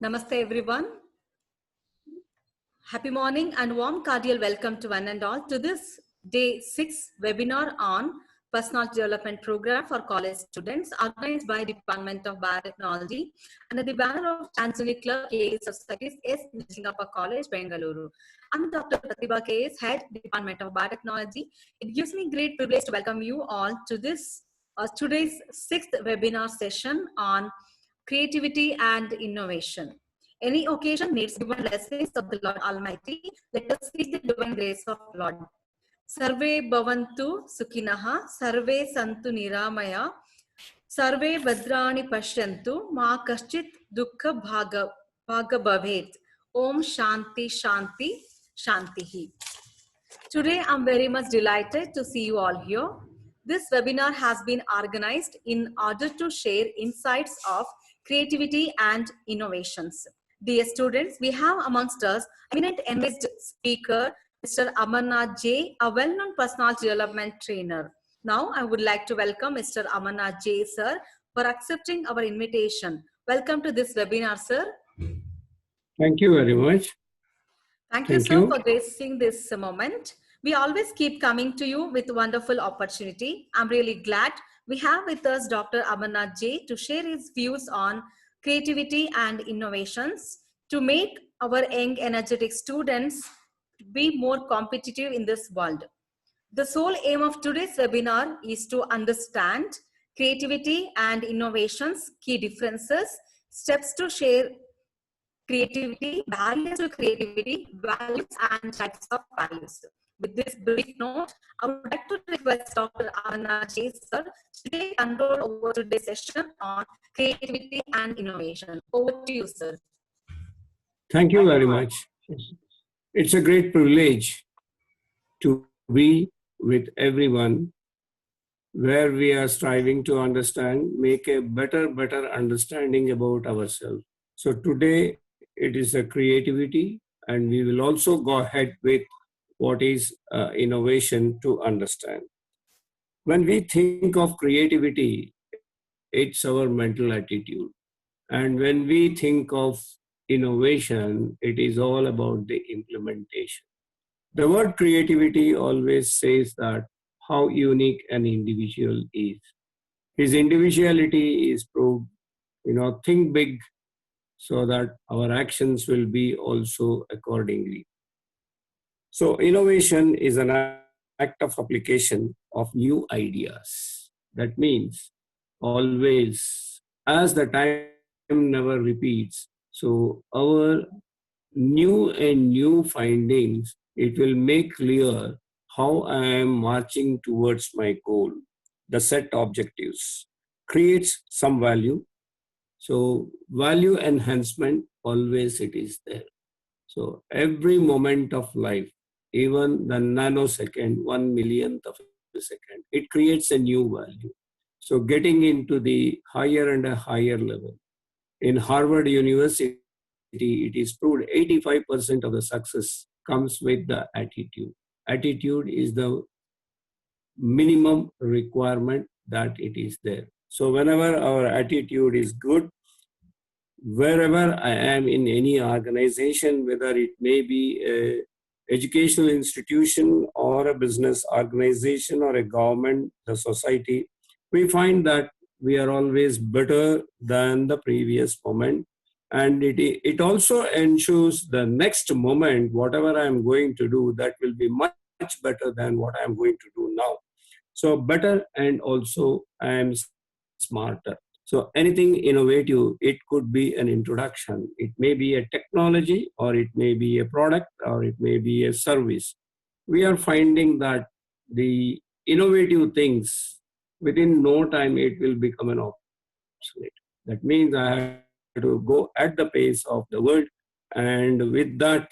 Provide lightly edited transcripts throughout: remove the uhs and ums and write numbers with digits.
Namaste everyone. Happy morning and warm cardial welcome to one and all to this day 6 webinar on Personality Development Program for college students organized by Department of Biotechnology under the banner of Chancellor Clerk KS of Studies S. Nijingappa College, Bengaluru. I'm Dr. Pratibha KS, Head Department of Biotechnology. It gives me great privilege to welcome you all to this today's 6th webinar session on creativity and innovation. Any occasion needs divine blessings of the Lord Almighty. Let us seek the divine grace of Lord. Sarve bhavantu sukhinaha, sarve santu niramaya, sarve bhadrani pashyantu, ma kaschit dukkha bhaga bhavet. Om Shanti Shanti Shantihi. Today, I'm very much delighted to see you all here. This webinar has been organized in order to share insights of creativity and innovations. Dear students, we have amongst us eminent enlisted speaker, Mr. Amarnath J, a well-known personality development trainer. Now, I would like to welcome Mr. Amarnath J, sir, for accepting our invitation. Welcome to this webinar, sir. Thank you very much. Thank you, sir, for gracing this moment. We always keep coming to you with wonderful opportunity. I'm really glad we have with us Dr. Amarnath J to share his views on creativity and innovations to make our young, energetic students be more competitive in this world. The sole aim of today's webinar is to understand creativity and innovations, key differences, steps to share creativity, barriers to creativity, values and types of values. With this brief note, I would like to request Dr. Amarnath J, sir, to take control over today's session on creativity and innovation. Over to you, sir. Thank you very much. It's a great privilege to be with everyone where we are striving to understand, make a better understanding about ourselves. So today it is a creativity, and we will also go ahead with what is innovation to understand. When we think of creativity, it's our mental attitude. And when we think of innovation, it is all about the implementation. The word creativity always says that how unique an individual is. His individuality is proved, think big so that our actions will be also accordingly. So innovation is an act of application of new ideas. That means always, as the time never repeats, so our new findings, it will make clear how I am marching towards my goal. The set objectives creates some value. So value enhancement, always it is there. So every moment of life, even the nanosecond, 1/1,000,000th of a second, it creates a new value. So getting into the higher and a higher level. In Harvard University, it is proved 85% of the success comes with the attitude. Attitude is the minimum requirement that it is there. So whenever our attitude is good, wherever I am in any organization, whether it may be an educational institution or a business organization or a government, the society, we find that we are always better than the previous moment. And it also ensures the next moment, whatever I am going to do, that will be much better than what I am going to do now. So better, and also I am smarter. So anything innovative, it could be an introduction. It may be a technology, or it may be a product, or it may be a service. We are finding that the innovative things, within no time, it will become an obsolete. That means I have to go at the pace of the world, and with that,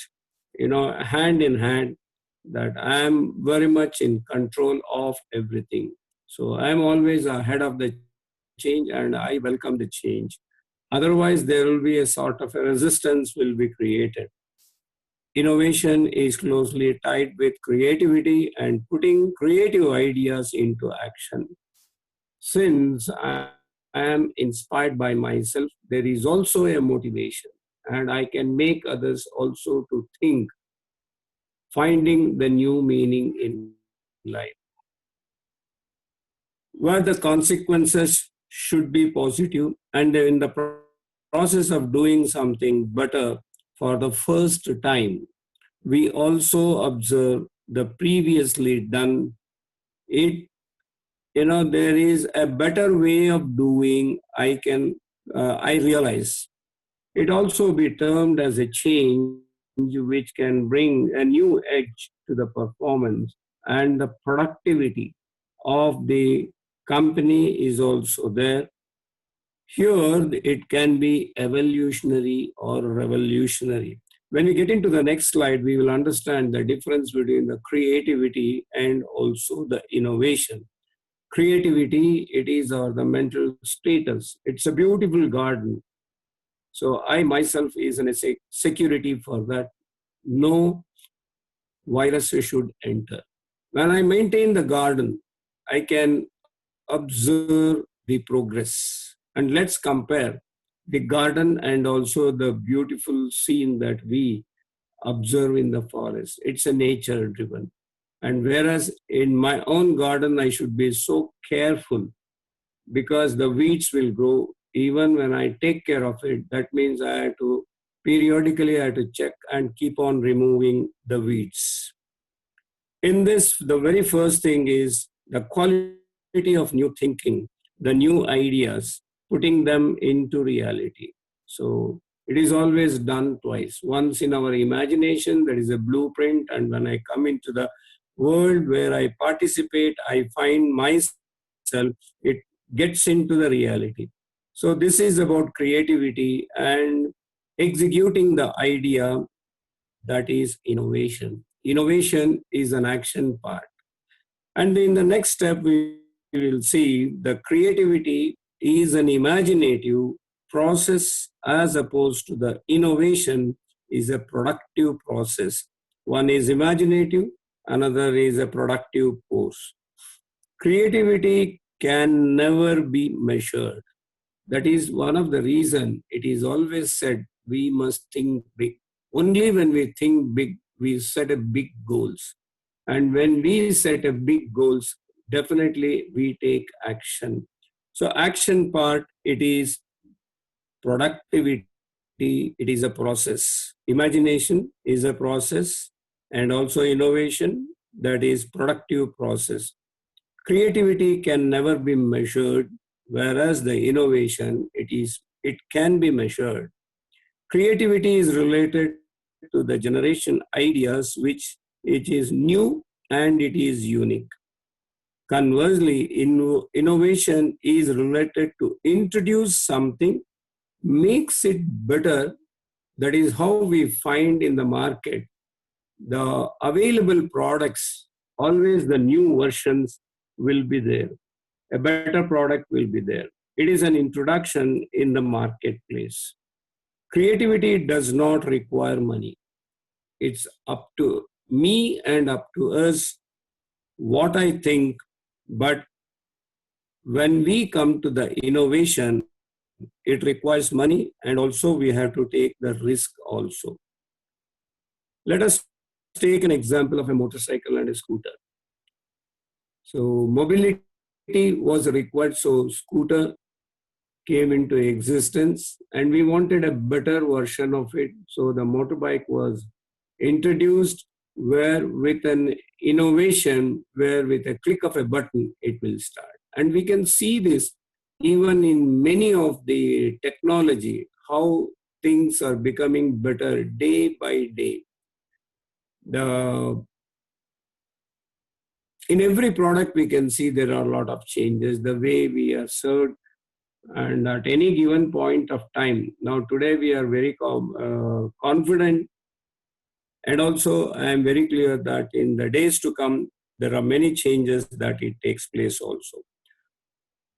hand in hand, that I am very much in control of everything. So I am always ahead of the change, and I welcome the change. Otherwise, there will be a sort of a resistance will be created. Innovation is closely tied with creativity and putting creative ideas into action. Since I am inspired by myself, there is also a motivation. and I can make others also to think, finding the new meaning in life, where the consequences should be positive, and in the process of doing something better for the first time, we also observe the previously done it. There is a better way of doing. I realize it also be termed as a change which can bring a new edge to the performance, and the productivity of the company is also there. Here, it can be evolutionary or revolutionary. When we get into the next slide, we will understand the difference between the creativity and also the innovation. Creativity, it is or the mental status. It's a beautiful garden. So I myself is in a security for that. No virus should enter. When I maintain the garden, I can observe the progress. And let's compare the garden and also the beautiful scene that we observe in the forest. It's a nature driven. And whereas in my own garden, I should be so careful because the weeds will grow even when I take care of it. That means I have to periodically I have to check and keep on removing the weeds. In this, the very first thing is the quality of new thinking, the new ideas, putting them into reality. So it is always done twice. Once in our imagination, there is a blueprint, and when I come into the world where I participate, I find myself, it gets into the reality. So this is about creativity and executing the idea, that is innovation. Innovation is an action part. And in the next step, we will see the creativity is an imaginative process as opposed to the innovation is a productive process. One is imaginative, another is a productive force. Creativity can never be measured. That is one of the reason it is always said we must think big. Only when we think big, we set a big goals. And when we set a big goals, definitely we take action. So action part, it is productivity, it is a process. Imagination is a process, and also innovation, that is productive process. Creativity can never be measured, whereas the innovation, it can be measured. Creativity is related to the generation ideas, which it is new and it is unique. Conversely, innovation is related to introduce something, makes it better. That is how we find in the market the available products, always the new versions will be there. A better product will be there. It is an introduction in the marketplace. Creativity does not require money. It's up to me and up to us what I think. But when we come to the innovation, it requires money, and also we have to take the risk also. Let us take an example of a motorcycle and a scooter. So mobility was required, so scooter came into existence, and we wanted a better version of it. So the motorbike was introduced, where with an innovation, where with a click of a button, it will start. And we can see this even in many of the technology, how things are becoming better day by day. The In every product, we can see there are a lot of changes, the way we are served, and at any given point of time. Now, today we are very confident, and also I am very clear that in the days to come, there are many changes that it takes place also.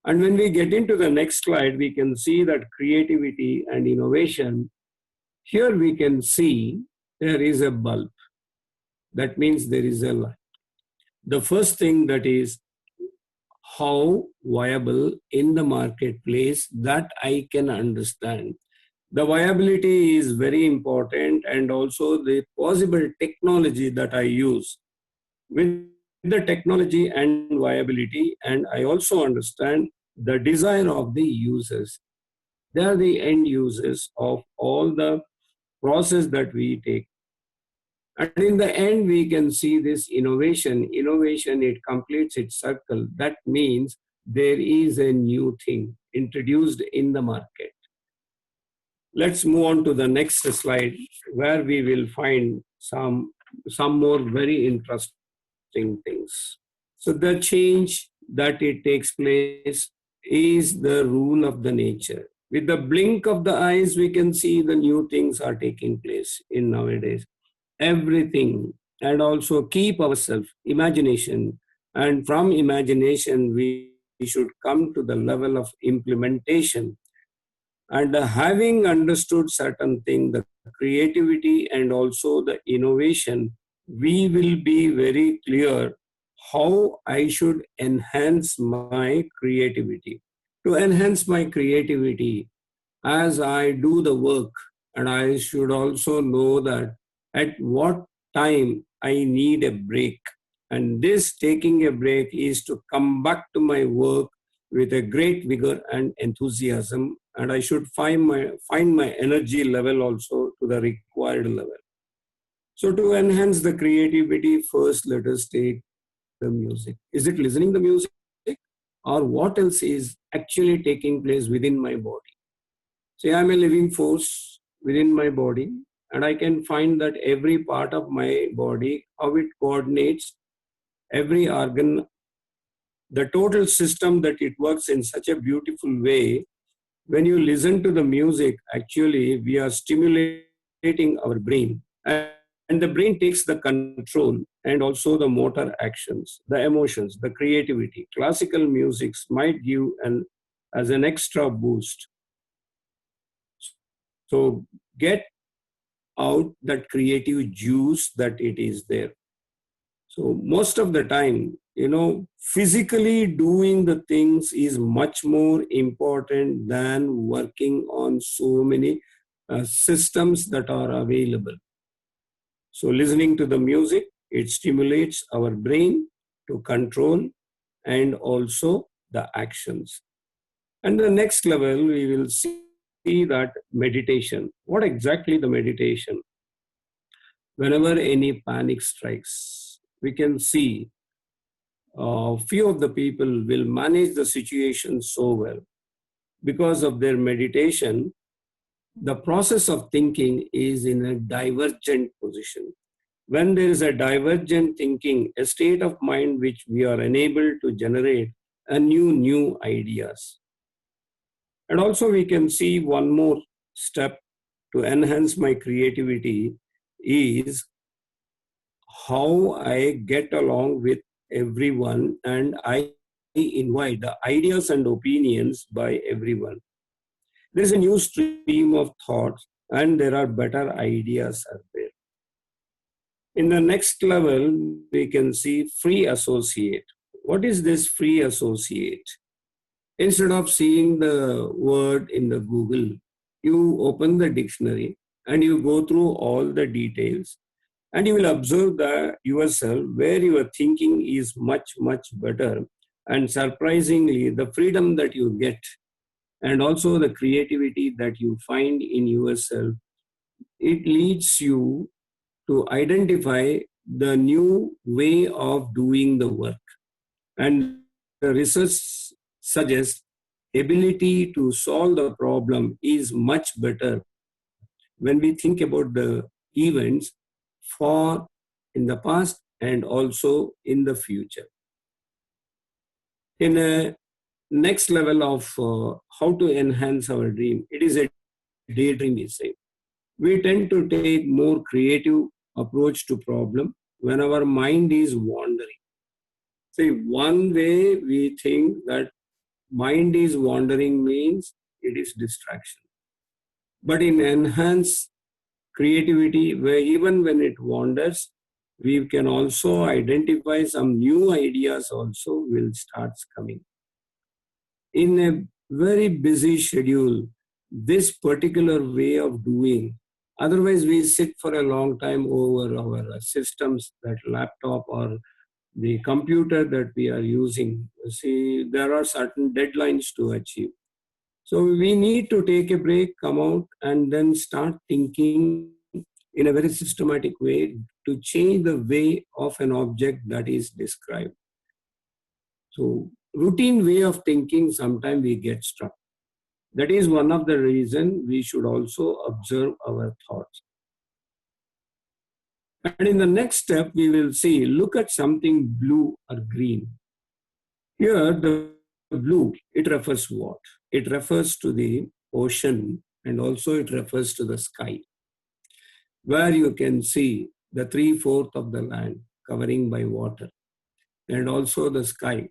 And when we get into the next slide, we can see that creativity and innovation, here we can see there is a bulb. That means there is a light. The first thing, that is how viable in the marketplace, that I can understand. The viability is very important, and also the possible technology that I use. With the technology and viability, and I also understand the desire of the users. They are the end users of all the process that we take. And in the end, we can see this innovation. Innovation, it completes its circle. That means there is a new thing introduced in the market. Let's move on to the next slide, where we will find some more very interesting things. So the change that it takes place is the rule of the nature. With the blink of the eyes, we can see the new things are taking place in nowadays. Everything, and also keep ourselves imagination, and from imagination we should come to the level of implementation. And having understood certain things, the creativity and also the innovation, we will be very clear how I should enhance my creativity. To enhance my creativity, as I do the work, and I should also know that at what time I need a break. And this taking a break is to come back to my work with a great vigor and enthusiasm, and I should find my energy level also to the required level. So to enhance the creativity, first let us take the music. Is it listening the music, or what else is actually taking place within my body? See, I'm a living force within my body, and I can find that every part of my body, how it coordinates, every organ, the total system, that it works in such a beautiful way. When you listen to the music, actually, we are stimulating our brain, and the brain takes the control, and also the motor actions, the emotions, the creativity. Classical music might give as an extra boost. So get out that creative juice that it is there. So most of the time, physically doing the things is much more important than working on so many systems that are available. So listening to the music, it stimulates our brain to control and also the actions. And the next level, we will see that meditation. What exactly the meditation? Whenever any panic strikes, we can see few of the people will manage the situation so well. Because of their meditation, the process of thinking is in a divergent position. When there is a divergent thinking, a state of mind which we are enabled to generate a new ideas. And also we can see one more step to enhance my creativity is how I get along with everyone, and I invite the ideas and opinions by everyone. There is a new stream of thoughts, and there are better ideas out there. In the next level, we can see free associate. What is this free associate? Instead of seeing the word in the Google, you open the dictionary and you go through all the details, and you will observe that yourself where your thinking is much better. And surprisingly, the freedom that you get, and also the creativity that you find in yourself, it leads you to identify the new way of doing the work. And the research suggests ability to solve the problem is much better when we think about the events for in the past and also in the future. In a next level of how to enhance our dream, it is a daydream, we say. We tend to take more creative approach to problem when our mind is wandering. See, one way we think that mind is wandering means it is distraction. But in enhanced creativity, where even when it wanders, we can also identify some new ideas also will start coming. In a very busy schedule, this particular way of doing. Otherwise, we sit for a long time over our systems, that laptop or the computer that we are using. See, there are certain deadlines to achieve. So we need to take a break, come out, and then start thinking in a very systematic way to change the way of an object that is described. So routine way of thinking, sometimes we get stuck. That is one of the reasons we should also observe our thoughts. And in the next step, we will see, look at something blue or green. Here, the blue, it refers what? It refers to the ocean, and also it refers to the sky, where you can see the 3/4 of the land covering by water, and also the sky.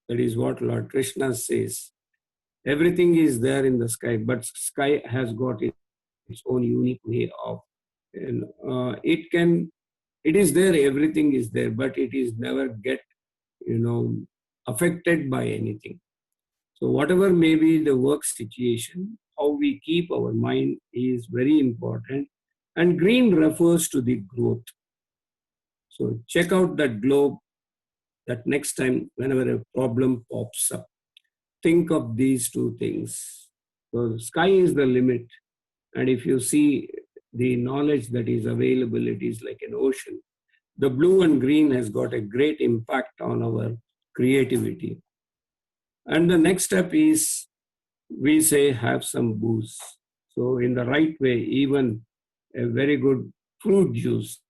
That is what Lord Krishna says. Everything is there in the sky, but sky has got its own unique way of, and it is there, everything is there, but it is never get, affected by anything. So whatever may be the work situation, how we keep our mind is very important. And green refers to the growth. So check out that globe, that next time whenever a problem pops up, think of these two things. So sky is the limit. And if you see the knowledge that is available, it is like an ocean. The blue and green has got a great impact on our creativity. And the next step is, we say, have some booze. So in the right way, even a very good fruit juice,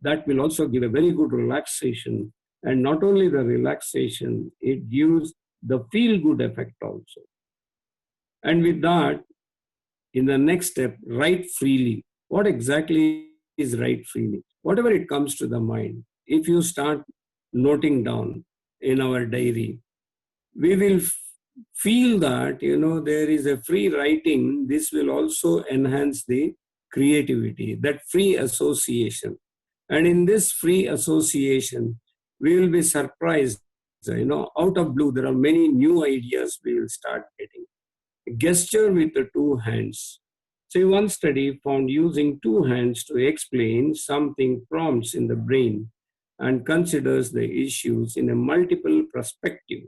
that will also give a very good relaxation. And not only the relaxation, it gives the feel good effect also. And with that, in the next step, write freely. What exactly is write freely? Whatever it comes to the mind, if you start noting down in our diary, we will feel that, there is a free writing. This will also enhance the creativity, that free association. And in this free association, we will be surprised. Out of blue, there are many new ideas we will start getting. Gesture with the two hands. So one study found using two hands to explain something prompts in the brain and considers the issues in a multiple perspective.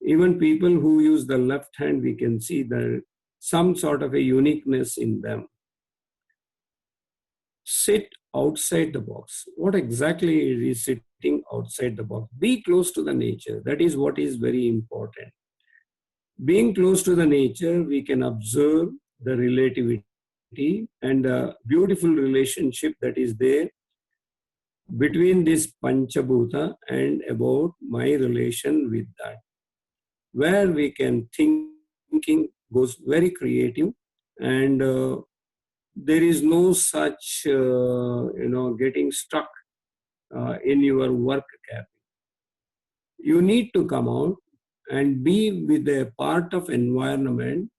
Even people who use the left hand, we can see there some sort of a uniqueness in them. Sit outside the box. What exactly is sitting outside the box? Be close to the nature. That is what is very important. Being close to the nature, we can observe the relativity and the beautiful relationship that is there between this Panchabhuta and about my relation with that, where we can thinking goes very creative, and there is no such getting stuck in your work cabin. You need to come out and be with a part of environment,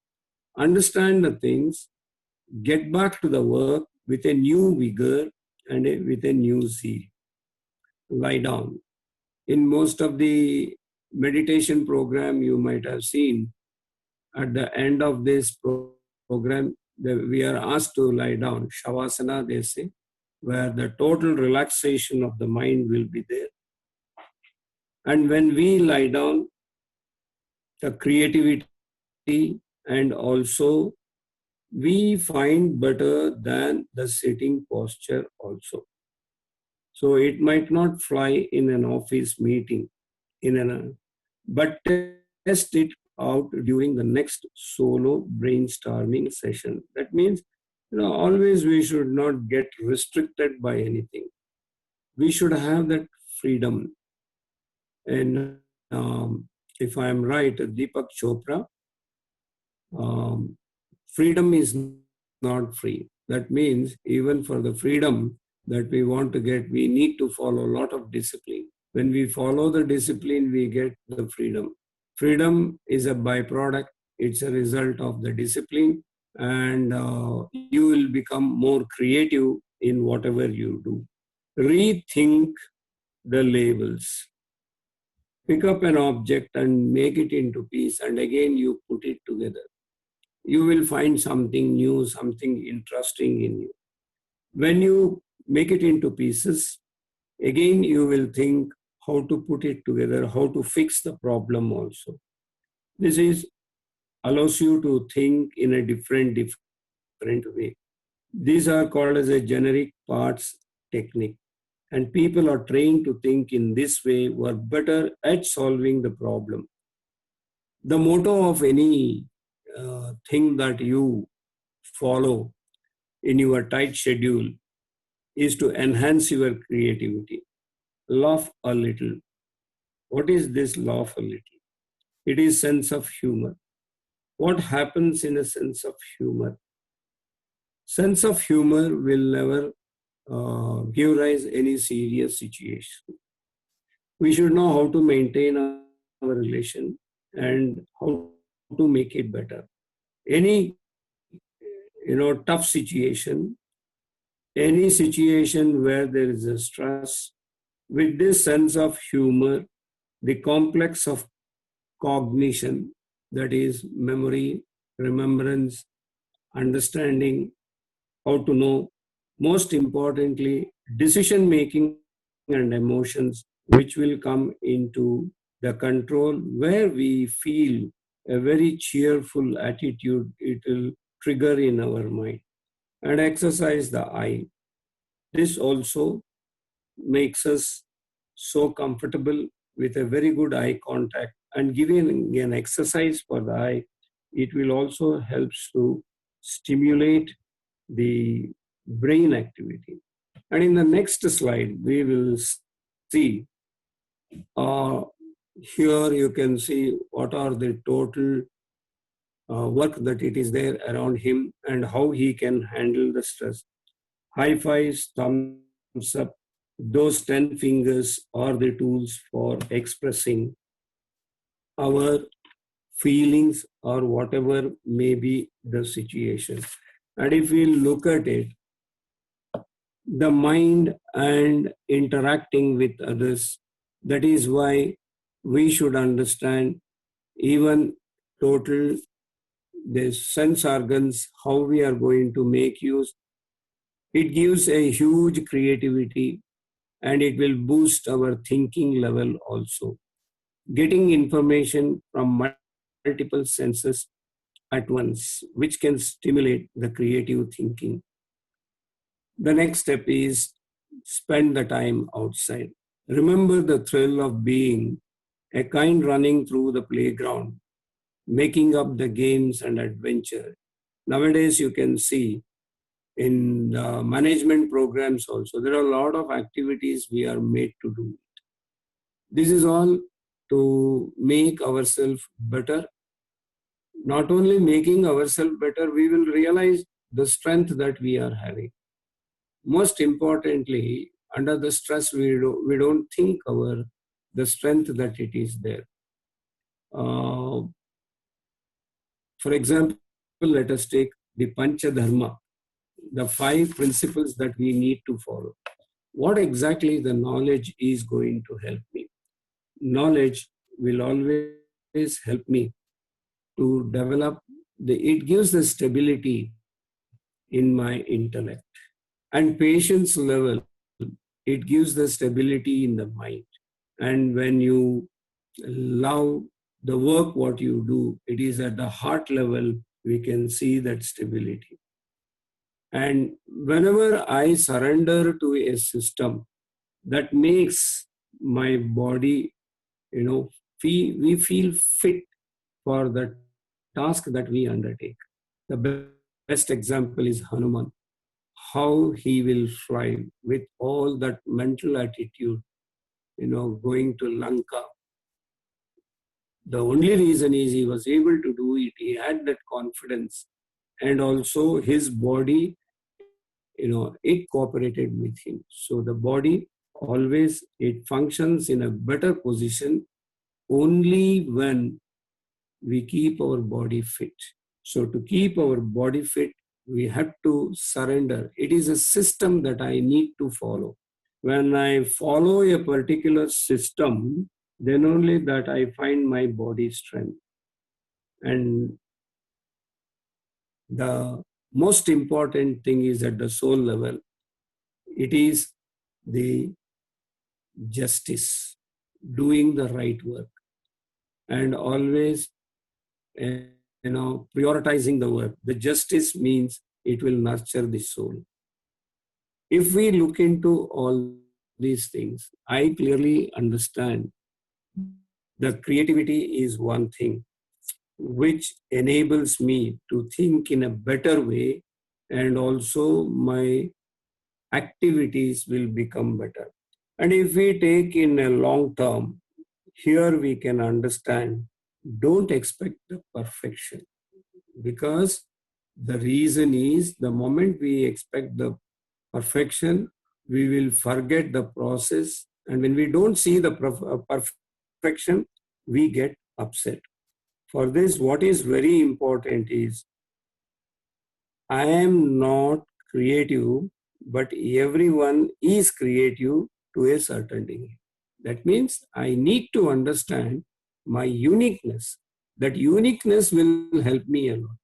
understand the things, get back to the work with a new vigor and with a new zeal. Lie down. In most of the meditation program, you might have seen at the end of this program, we are asked to lie down. Shavasana, they say, where the total relaxation of the mind will be there. And when we lie down, the creativity and also we find better than the sitting posture also. So it might not fly in an office meeting, but test it out during the next solo brainstorming session. That means, always we should not get restricted by anything. We should have that freedom. And if I am right, Deepak Chopra, freedom is not free. That means even for the freedom that we want to get, we need to follow a lot of discipline. When we follow the discipline, we get the freedom. Freedom is a byproduct. It's a result of the discipline, and you will become more creative in whatever you do. Rethink the labels. Pick up an object and make it into piece, and again you put it together. you will find something new, something interesting in you. When you make it into pieces, again you will think how to put it together, how to fix the problem also. This is allows you to think in a different way. These are called as a generic parts technique. And people are trained to think in this way were better at solving the problem. The motto of any thing that you follow in your tight schedule is to enhance your creativity. Laugh a little. What is this laugh a little? It is sense of humor. What happens in a sense of humor? Sense of humor will never give rise any serious situation. We should know how to maintain our relation and how to make it better. Any tough situation, any situation where there is a stress, with this sense of humor, the complex of cognition, that is memory, remembrance, understanding, how to know, most importantly, decision making and emotions, which will come into the control where we feel a very cheerful attitude, it will trigger in our mind. And exercise the eye. This also makes us so comfortable with a very good eye contact, and giving an exercise for the eye, it will also helps to stimulate the brain activity. And in the next slide, we will see uh, here you can see what are the total work that it is there around him and how he can handle the stress. High fives, thumbs up, those 10 fingers are the tools for expressing our feelings or whatever may be the situation. And if we look at it, the mind and interacting with others, that is why we should understand even total the sense organs, how we are going to make use. It gives a huge creativity and it will boost our thinking level also. Getting information from multiple senses at once, which can stimulate the creative thinking. The next step is spend the time outside. Remember the thrill of being a kind running through the playground, making up the games and adventure. Nowadays, you can see in management programs also, there are a lot of activities we are made to do. This is all to make ourselves better. Not only making ourselves better, we will realize the strength that we are having. Most importantly, under the stress, we don't think our the strength that it is there. Uh, for example, let us take the Pancha Dharma, the 5 principles that we need to follow. What exactly the knowledge is going to help me? Knowledge will always help me to develop it gives the stability in my intellect. And patience level, it gives the stability in the mind. And when you love the work what you do, it is at the heart level we can see that stability. And whenever I surrender to a system that makes my body, we feel fit for the task that we undertake. The best example is Hanuman, how he will thrive with all that mental attitude, going to Lanka. The only reason is he was able to do it. He had that confidence, and also his body, it cooperated with him. So the body always it functions in a better position only when we keep our body fit. So to keep our body fit, we have to surrender. It is a system that I need to follow. When I follow a particular system, then only that I find my body strength. And the most important thing is at the soul level. It is the justice, doing the right work, and always, prioritizing the work. The justice means it will nurture the soul. If we look into all these things, I clearly understand that creativity is one thing which enables me to think in a better way, and also my activities will become better. And if we take in a long term, here we can understand, don't expect the perfection, because the reason is the moment we expect the perfection, we will forget the process. And when we don't see the perfection, we get upset. For this, what is very important is I am not creative, but everyone is creative to a certain degree. That means I need to understand my uniqueness. That uniqueness will help me a lot.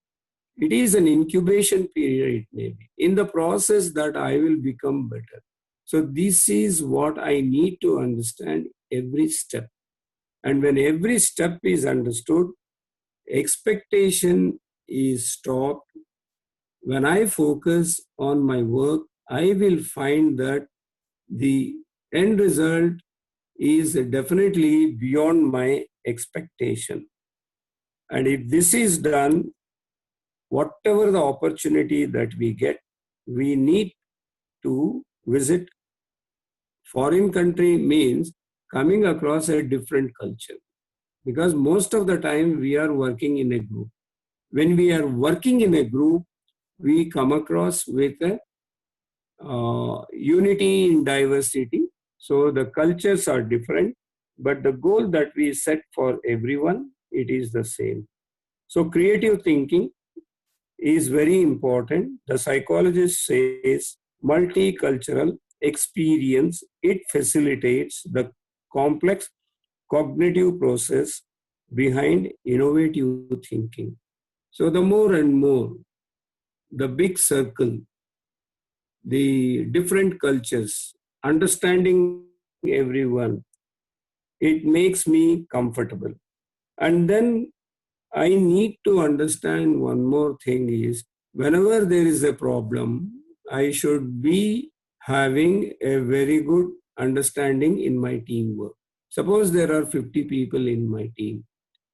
It is an incubation period, it may be. In the process that I will become better. So this is what I need to understand every step. And when every step is understood, expectation is stopped. When I focus on my work, I will find that the end result is definitely beyond my expectation. And if this is done, whatever the opportunity that we get, we need to visit foreign country means coming across a different culture. Because most of the time we are working in a group. When we are working in a group, we come across with a unity in diversity. So the cultures are different, but the goal that we set for everyone, it is the same. So creative thinking is very important. The psychologist says multicultural experience, it facilitates the complex cognitive process behind innovative thinking. So the more and more, the big circle, the different cultures, understanding everyone, it makes me comfortable. And then I need to understand one more thing is whenever there is a problem, I should be having a very good understanding in my teamwork. Suppose there are 50 people in my team.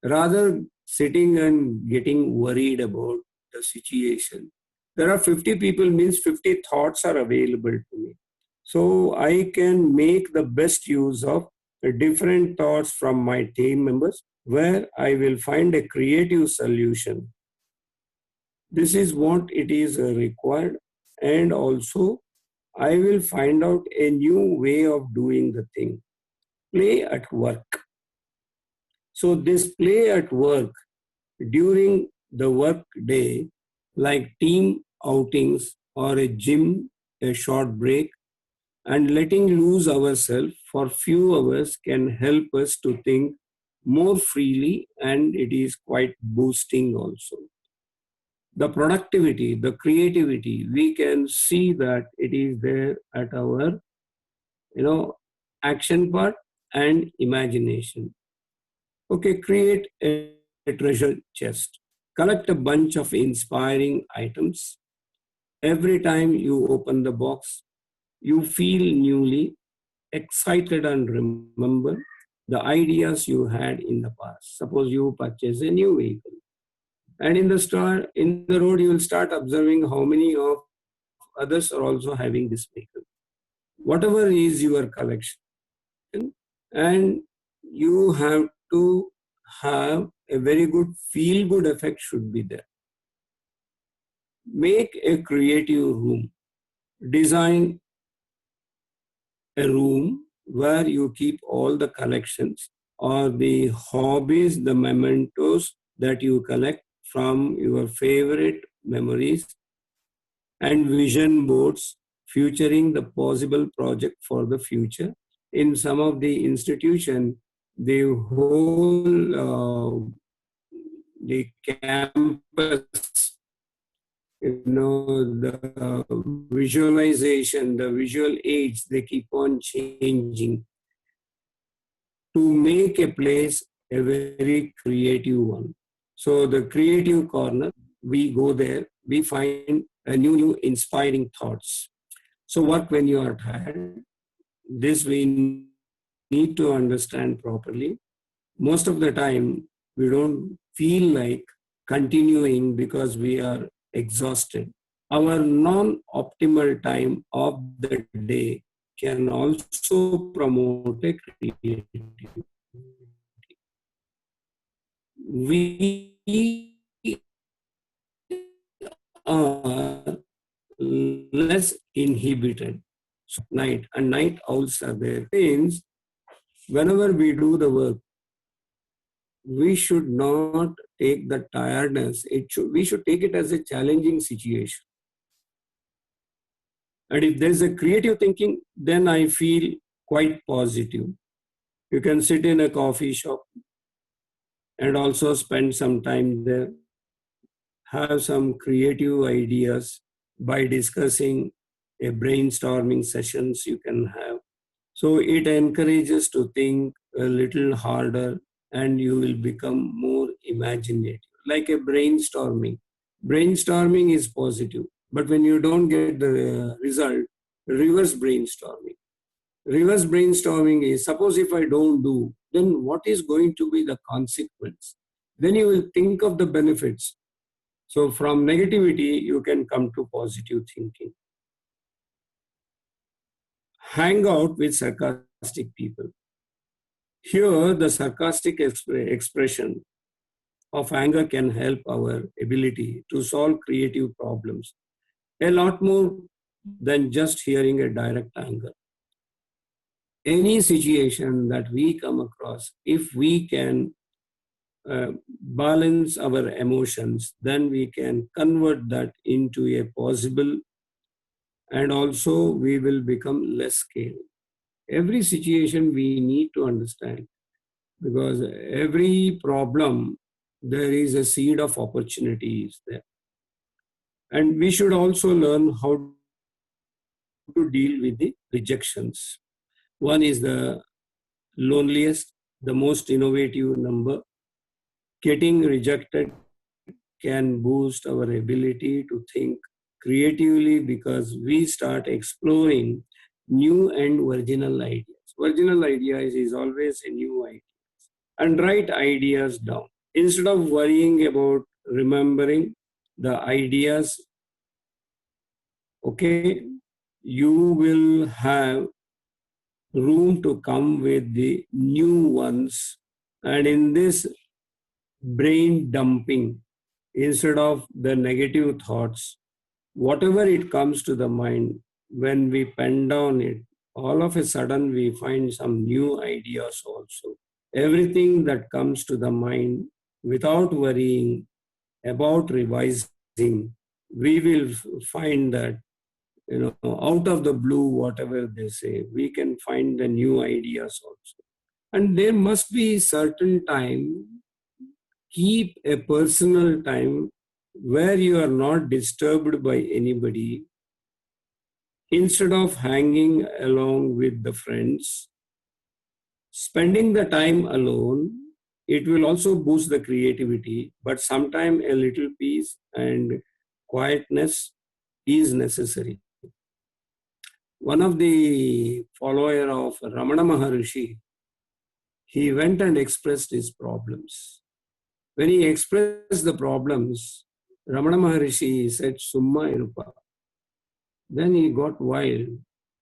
Rather sitting and getting worried about the situation, there are 50 people means 50 thoughts are available to me. So I can make the best use of the different thoughts from my team members where I will find a creative solution. This is what it is required. And also, I will find out a new way of doing the thing. Play at work. So, this play at work during the work day, like team outings or a gym, a short break, and letting loose ourselves for few hours can help us to think more freely, and it is quite boosting also. The productivity, the creativity, we can see that it is there at our, action part and imagination. Okay, create a treasure chest. Collect a bunch of inspiring items. Every time you open the box, you feel newly excited and remember the ideas you had in the past. Suppose you purchase a new vehicle, and in the road you will start observing how many of others are also having this vehicle. Whatever is your collection, and you have to have a very good feel good effect should be there. Make a creative room. Design a room where you keep all the collections or the hobbies, the mementos that you collect from your favorite memories, and vision boards featuring the possible project for the future. In some of the institution, the whole the campus the visualization, the visual aids, they keep on changing to make a place a very creative one. So the creative corner, we go there, we find a new inspiring thoughts. So work when you are tired. This we need to understand properly. Most of the time, we don't feel like continuing because we are exhausted. Our non-optimal time of the day can also promote a creativity. We are less inhibited. Night and night owls are there. Means whenever we do the work, we should not take the tiredness. We should take it as a challenging situation. And if there is a creative thinking, then I feel quite positive. You can sit in a coffee shop and also spend some time there, have some creative ideas by discussing a brainstorming sessions you can have. So it encourages to think a little harder and you will become more imaginative. Like a brainstorming. Brainstorming is positive, but when you don't get the result, reverse brainstorming. Reverse brainstorming is suppose if I don't do, then what is going to be the consequence? Then you will think of the benefits. So from negativity, you can come to positive thinking. Hang out with sarcastic people. Here, the sarcastic expression of anger can help our ability to solve creative problems a lot more than just hearing a direct anger. Any situation that we come across, if we can balance our emotions, then we can convert that into a possible, and also we will become less scared. Every situation we need to understand, because every problem, there is a seed of opportunities there. And we should also learn how to deal with the rejections. One is the loneliest, the most innovative number. Getting rejected can boost our ability to think creatively because we start exploring new and original ideas. Original ideas is always a new idea. And write ideas down. Instead of worrying about remembering the ideas, okay, you will have room to come with the new ones. And in this brain dumping, instead of the negative thoughts, whatever it comes to the mind, when we pen down it, all of a sudden we find some new ideas also. Everything that comes to the mind without worrying about revising, we will find that, out of the blue, whatever they say, we can find the new ideas also. And there must be certain time, keep a personal time where you are not disturbed by anybody. Instead of hanging along with the friends, spending the time alone, it will also boost the creativity, but sometimes a little peace and quietness is necessary. One of the follower of Ramana Maharishi, he went and expressed his problems. When he expressed the problems, Ramana Maharishi said, Summa Irupa. Then he got wild.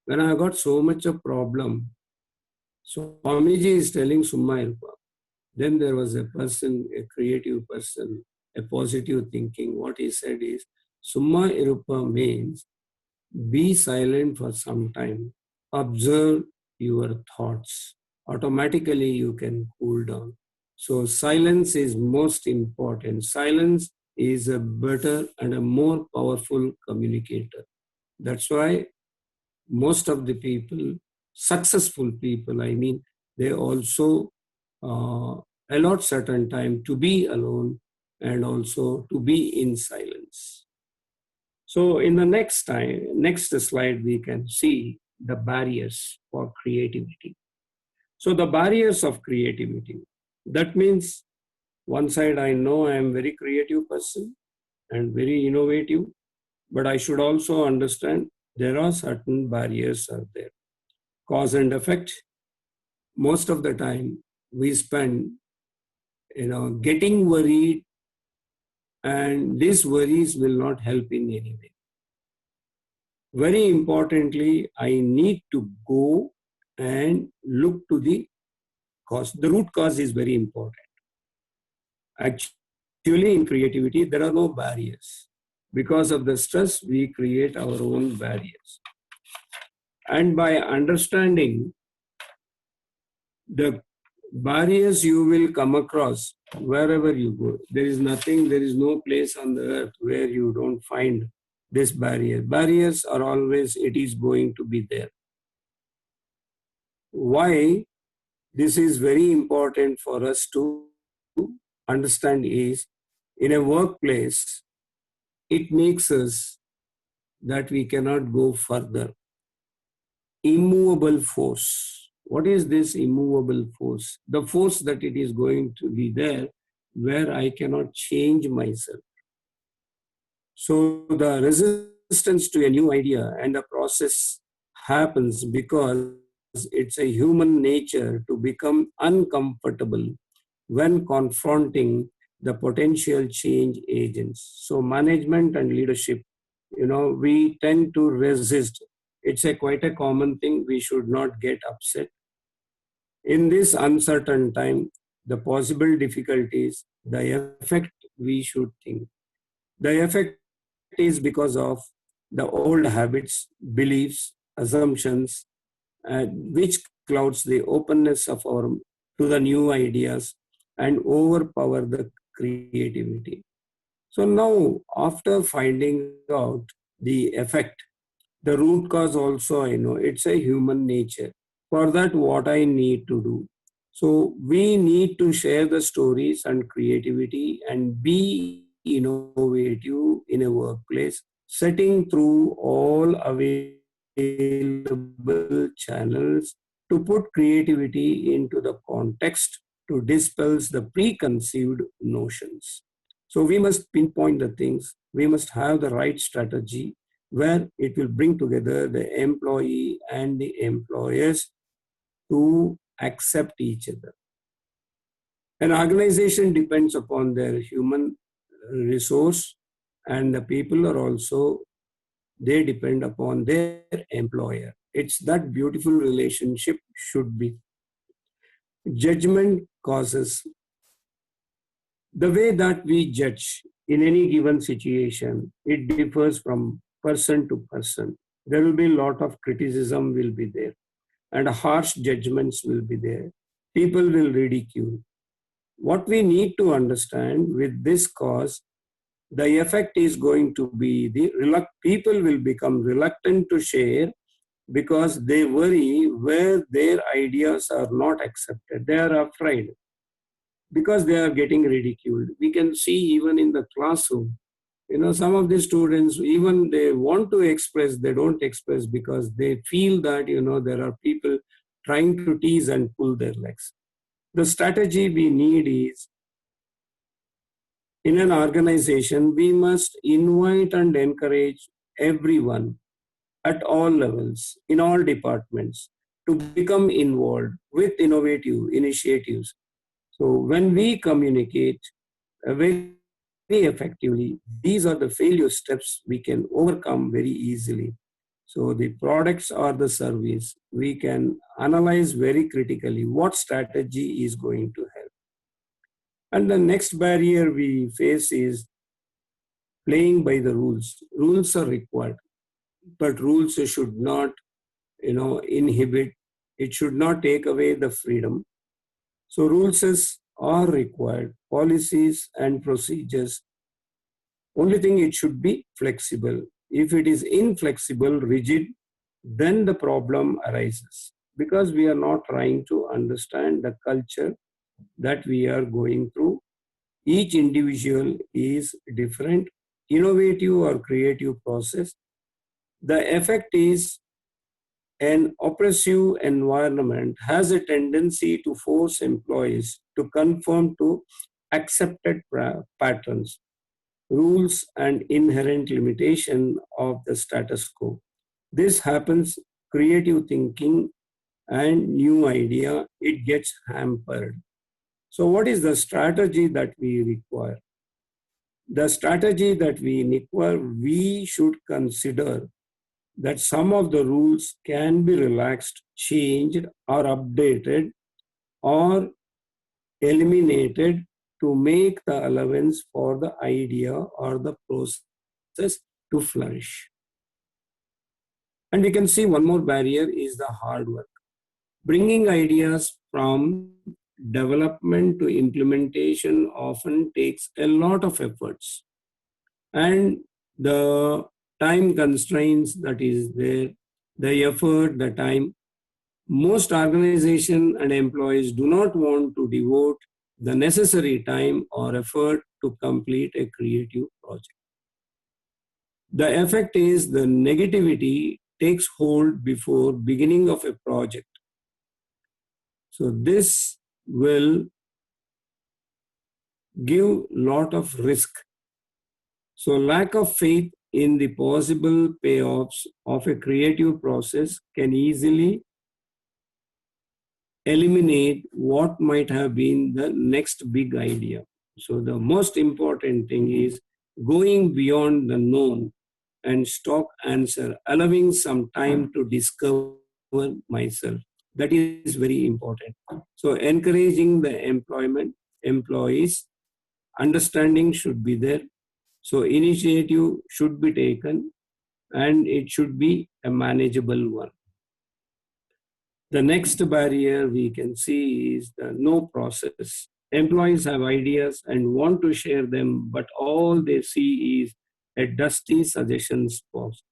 When I got so much of problem, Swamiji is telling Summa Irupa. Then there was a person, a creative person, a positive thinking. What he said is, Summa Irupa means be silent for some time. Observe your thoughts. Automatically you can cool down. So silence is most important. Silence is a better and a more powerful communicator. That's why most of the people, successful people, I mean, they also allot certain time to be alone and also to be in silence. So in the next slide, we can see the barriers for creativity. So the barriers of creativity, that means one side I know I am very creative person and very innovative, but I should also understand there are certain barriers out there. Cause and effect, most of the time we spend, getting worried, and these worries will not help in any way. Very importantly, I need to go and look to the cause. The root cause is very important. Actually, in creativity, there are no barriers. Because of the stress, we create our own barriers. And by understanding the barriers you will come across wherever you go, there is no place on the earth where you don't find this barrier. Barriers are always, it is going to be there. Why this is very important for us to understand is, in a workplace, it makes us that we cannot go further. Immovable force. What is this immovable force? The force that it is going to be there where I cannot change myself. So the resistance to a new idea and the process happens because it's a human nature to become uncomfortable when confronting the potential change agents. So management and leadership, we tend to resist. It's a quite a common thing. We should not get upset. In this uncertain time, the possible difficulties, the effect we should think. The effect is because of the old habits, beliefs, assumptions, which clouds the openness of our to the new ideas and overpower the creativity. So now, after finding out the effect, the root cause also, I know it's a human nature. For that, what I need to do? So we need to share the stories and creativity and be innovative in a workplace, setting through all available channels to put creativity into the context to dispels the preconceived notions. So we must pinpoint the things. We must have the right strategy where it will bring together the employee and the employers to accept each other. An organization depends upon their human resource, and the people are also, they depend upon their employer. It's that beautiful relationship should be. Judgment causes the way that we judge in any given situation, it differs from person to person. There will be a lot of criticism will be there and harsh judgments will be there. People will ridicule. What we need to understand with this cause, the effect is going to be people will become reluctant to share because they worry where their ideas are not accepted. They are afraid because they are getting ridiculed. We can see even in the classroom, some of the students, even they want to express, they don't express because they feel that, there are people trying to tease and pull their legs. The strategy we need is, in an organization, we must invite and encourage everyone at all levels, in all departments, to become involved with innovative initiatives. So when we communicate very effectively, these are the failure steps we can overcome very easily. So the products or the service, we can analyze very critically what strategy is going to help. And the next barrier we face is playing by the rules. Rules are required, but rules should not, inhibit. It should not take away the freedom. So rules are required, policies and procedures. Only thing, it should be flexible. If it is inflexible, rigid, then the problem arises because we are not trying to understand the culture that we are going through. Each individual is different innovative or creative process, the effect is an oppressive environment has a tendency to force employees to conform to accepted patterns, rules, and inherent limitation of the status quo. This happens creative thinking and new idea, it gets hampered. So what is the strategy that we require? The strategy that we require, we should consider that some of the rules can be relaxed, changed, or updated or eliminated to make the allowance for the idea or the process to flourish. And we can see one more barrier is the hard work. Bringing ideas from development to implementation often takes a lot of efforts. And the time constraints that is there, the effort, the time, most organizations and employees do not want to devote the necessary time or effort to complete a creative project. The effect is the negativity takes hold before beginning of a project. So this will give lot of risk. So lack of faith in the possible payoffs of a creative process can easily eliminate what might have been the next big idea. So the most important thing is going beyond the known and stop answer, allowing some time to discover myself. That is very important. So encouraging the employees, understanding should be there. So initiative should be taken and it should be a manageable one. The next barrier we can see is the no process. Employees have ideas and want to share them, but all they see is a dusty suggestions box.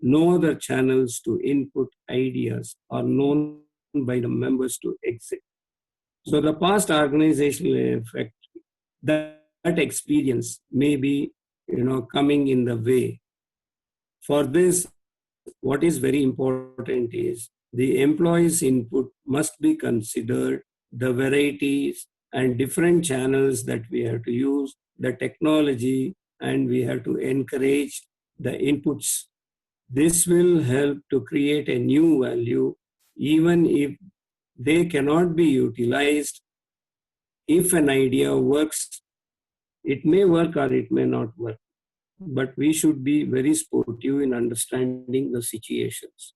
No other channels to input ideas are known by the members to exit. So the past organizational effect, that experience may be, coming in the way. For this, what is very important is the employee's input must be considered, the varieties and different channels that we have to use, the technology, and we have to encourage the inputs. This will help to create a new value, even if they cannot be utilized. If an idea works, it may work or it may not work, but we should be very sportive in understanding the situations.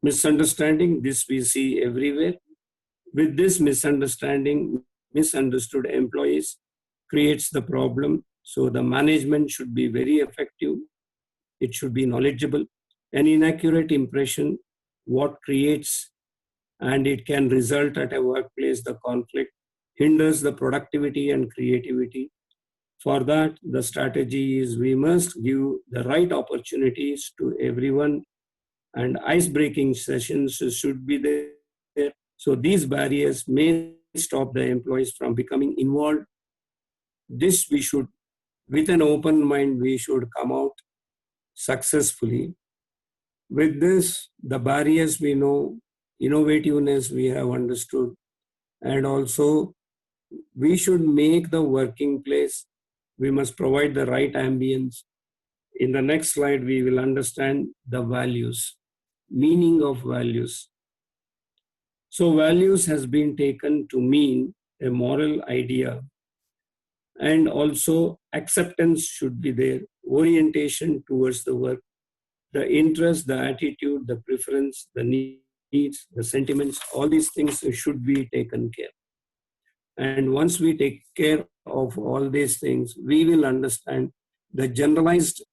Misunderstanding, this we see everywhere. With this misunderstanding, misunderstood employees creates the problem. So the management should be very effective. It should be knowledgeable. An inaccurate impression, what creates, and it can result at a workplace, the conflict hinders the productivity and creativity. For that, the strategy is we must give the right opportunities to everyone, and ice-breaking sessions should be there. So these barriers may stop the employees from becoming involved. This we should, with an open mind, we should come out successfully. With this, the barriers we know, innovativeness we have understood, and also we should make the working place, we must provide the right ambience. In the next slide, we will understand the values, meaning of values. So values has been taken to mean a moral idea, and also acceptance should be there, orientation towards the work, the interest, the attitude, the preference, the needs, the sentiments, all these things should be taken care. And once we take care of all these things, we will understand the generalized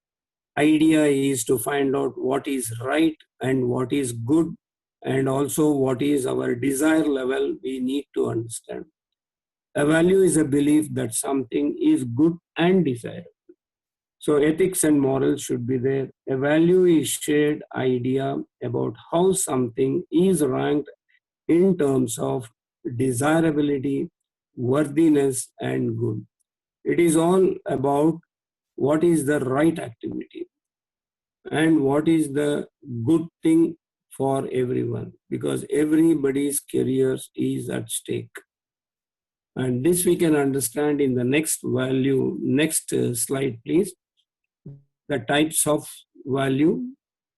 idea is to find out what is right and what is good, and also what is our desire level we need to understand. A value is a belief that something is good and desirable. So ethics and morals should be there. A value is shared idea about how something is ranked in terms of desirability, worthiness, and good. It is all about what is the right activity and what is the good thing for everyone, because everybody's careers is at stake. And this we can understand in the next value. Next slide, please. The types of value.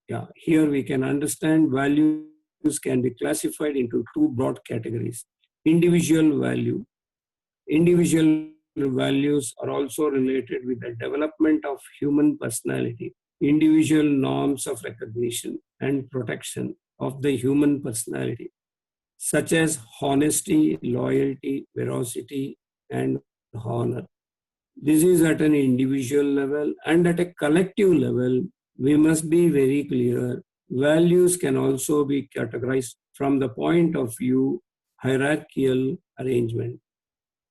Yeah, here we can understand values can be classified into two broad categories. Individual value. Individual values are also related with the development of human personality, individual norms of recognition and protection of the human personality, such as honesty, loyalty, veracity, and honor. This is at an individual level, and at a collective level, we must be very clear. Values can also be categorized from the point of view hierarchical arrangement.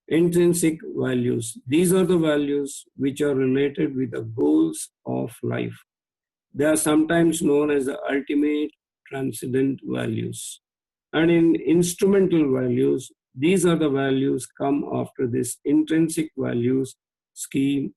Intrinsic values. These are the values which are related with the goals of life. They are sometimes known as the ultimate transcendent values. And in instrumental values, these are the values come after this intrinsic values scheme,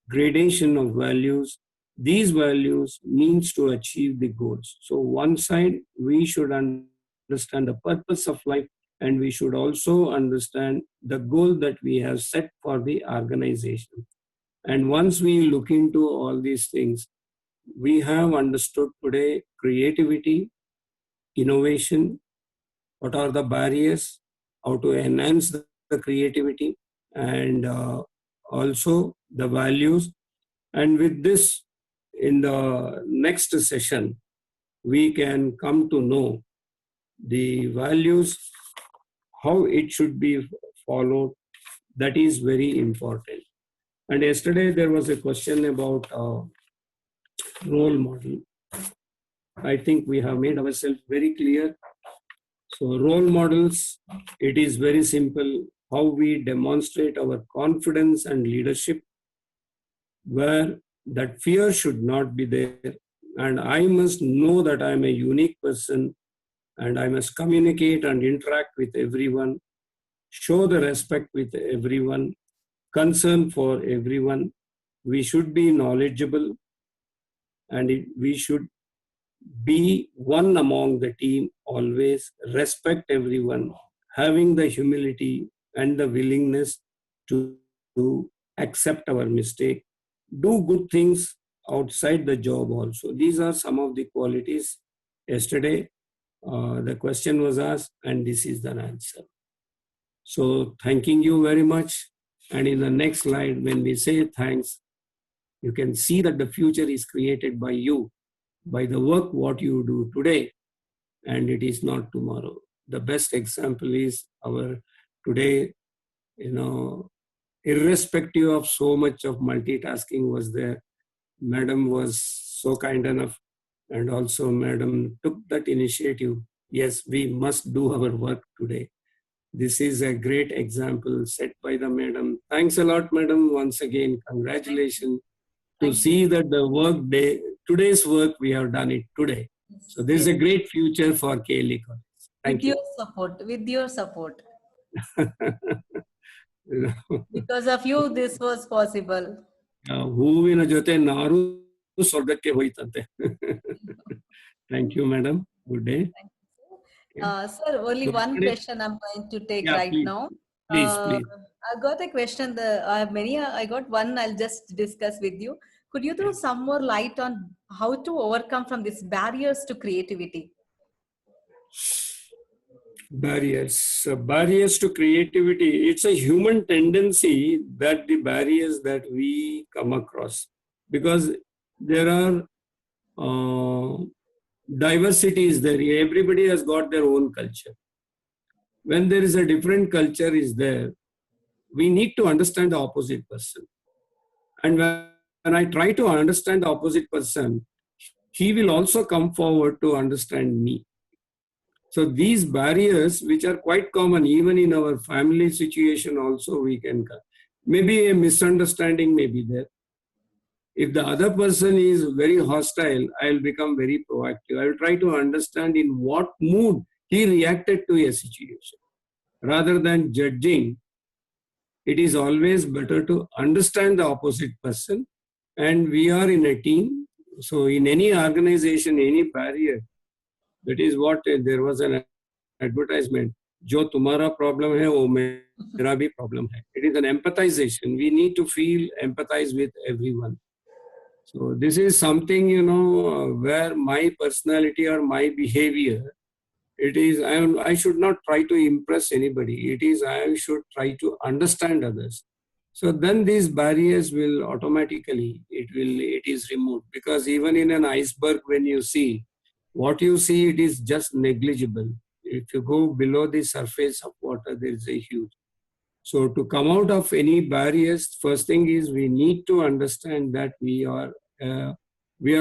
gradation of values. These values means to achieve the goals. So one side, we should understand the purpose of life, and we should also understand the goal that we have set for the organization. And once we look into all these things, we have understood today creativity, innovation, what are the barriers, how to enhance the creativity, and also the values. And with this, in the next session, we can come to know the values, how it should be followed. That is very important. And yesterday there was a question about role model. I think we have made ourselves very clear. So role models, it is very simple how we demonstrate our confidence and leadership, where that fear should not be there. And I must know that I am a unique person, and I must communicate and interact with everyone, show the respect with everyone, concern for everyone. We should be knowledgeable, and we should be one among the team, always respect everyone, having the humility and the willingness to accept our mistake, do good things outside the job also. These are some of the qualities. Yesterday, the question was asked, and this is the answer. So thanking you very much. And in the next slide, when we say thanks, you can see that the future is created by you, by the work what you do today, and it is not tomorrow. The best example is our today, irrespective of so much of multitasking was there, madam was so kind enough, and also madam took that initiative. Yes, we must do our work today. This is a great example set by the madam. Thanks a lot, madam. Once again, congratulations to see that the work day, today's work, we have done it today. So this is a great future for KLE College. Thank you. With your support. Because of you, this was possible. ಹೂವಿನ ಜೊತೆ ನಾರು ಸ್ವರ್ಗಕ್ಕೆ ಹೋಯ್ತಂತೆ. Thank you, madam. Good day. Sir, only one question I'm going to take right please. now. Please. I got a question. I have many. I got one. I'll just discuss with you. Could you throw some more light on how to overcome from these barriers to creativity? Barriers to creativity. It's a human tendency that the barriers that we come across, because there are diversities there. Everybody has got their own culture. When there is a different culture is there, we need to understand the opposite person. And when I try to understand the opposite person, he will also come forward to understand me. So these barriers, which are quite common, even in our family situation also, we can, maybe a misunderstanding may be there. If the other person is very hostile, I'll become very proactive. I will try to understand in what mood he reacted to a situation. Rather than judging, it is always better to understand the opposite person. And we are in a team. So in any organization, any barrier, that is what there was an advertisement. जो तुम्हारा problem है, वो मेरा भी problem है. It is an empathization. We need to feel, empathize with everyone. So this is something, where my personality or my behavior, it is, I should not try to impress anybody. It is, I should try to understand others. So then these barriers will automatically, it is removed, because even in an iceberg, when you see, what you see, it is just negligible. If you go below the surface of water, there is a huge. So to come out of any barriers, first thing is we need to understand that we are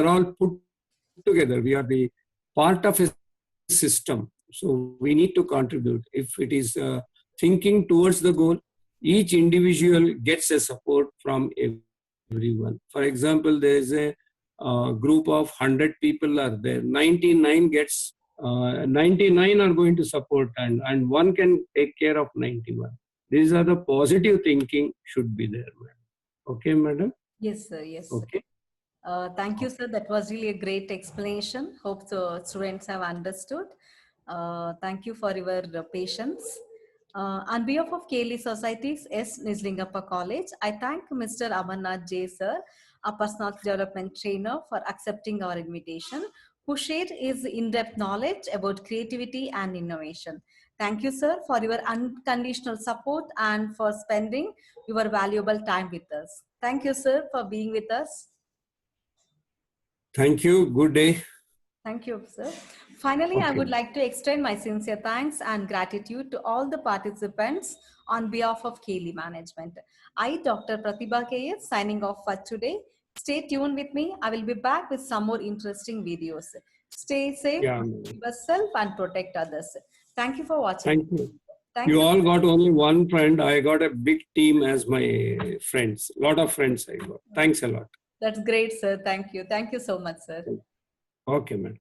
all put together. We are the part of a system. So we need to contribute. If it is thinking towards the goal, each individual gets a support from everyone. For example, there is a group of 100 people are there. 99 are going to support, and one can take care of 91. These are the positive thinking should be there, madam. Okay, madam? Yes, sir. Yes, sir. Okay. Thank you, sir. That was really a great explanation. Hope the students have understood. Thank you for your patience. On behalf of Kaylee Society's S. Nislingappa College, I thank Mr. Amarnath J. Sir, a personal development trainer, for accepting our invitation, who shared his in-depth knowledge about creativity and innovation. Thank you, sir, for your unconditional support and for spending your valuable time with us. Thank you, sir, for being with us. Thank you. Good day. Thank you, sir. Finally, I would like to extend my sincere thanks and gratitude to all the participants on behalf of Kaylee Management. I, Dr. Pratibha KS, signing off for today. Stay tuned with me. I will be back with some more interesting videos. Stay safe, keep yourself, and protect others. Thank you for watching. Thank you. You all got only one friend. I got a big team as my friends. A lot of friends I got. Thanks a lot. That's great, sir. Thank you. Thank you so much, sir. Okay, madam.